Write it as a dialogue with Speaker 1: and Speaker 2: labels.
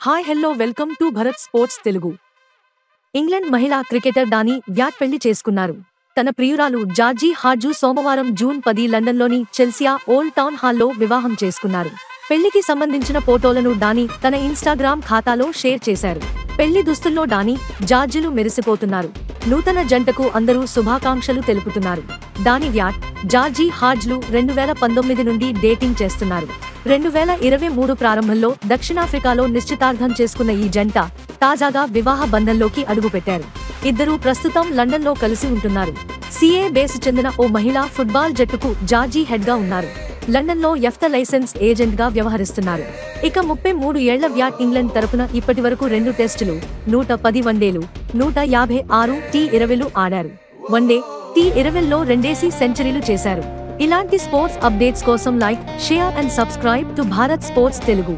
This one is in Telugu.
Speaker 1: Hi hello welcome to Bharat sports Telugu. England మహిళా క్రికెటర్ డానీ వ్యాట్ పెళ్లి చేసుకున్నారు. తన ప్రియురాలు జార్జీ హాడ్జు సోమవారం జూన్ 10 లండన్లోని చెల్సియా ఓల్డ్ టౌన్ హాల్లో వివాహం చేసుకున్నారు. పెళ్లికి సంబంధించిన ఫోటోలను డానీ తన ఇన్స్టాగ్రామ్ ఖాతాలో షేర్ చేశారు. పెళ్లి దుస్తుల్లో డానీ, జార్జీలు మెరిసిపోతున్నారు. నూతన జంటకు అందరూ శుభాకాంక్షలు తెలుపుతున్నారు. డానీ వ్యాట్, జార్జీ హాడ్జ్లు 2019 నుండి డేటింగ్ చేస్తున్నారు. 2023 ప్రారంభంలో దక్షిణాఫ్రికాలో నిశ్చితార్థం చేసుకున్న ఈ జంట తాజాగా వివాహ బంధంలోకి అడుగుపెట్టారు. ఇద్దరూ ప్రస్తుతం లండన్లో కలిసి ఉంటున్నారు. సిఏ బేస్ చెందిన ఓ మహిళా ఫుట్బాల్ జట్టుకు జార్జీ హెడ్ గా ఉన్నారు. లండన్లో ఎఫ్త లైసెన్స్ ఏజెంట్ గా వ్యవహరిస్తున్నారు. ఇక 33 ఏళ్ల వ్యాట్ ఇంగ్లాండ్ తరపున ఇప్పటివరకు 2 టెస్టులు, 110 వన్డేలు, 156 టీ20లు ఆడారు. వన్డే, టీ20ల్లో 2 సెంచరీలు చేశారు. ఇలాంటి స్పోర్ట్స్ అప్డేట్స్ కోసం like, share and subscribe to Bharat sports Telugu.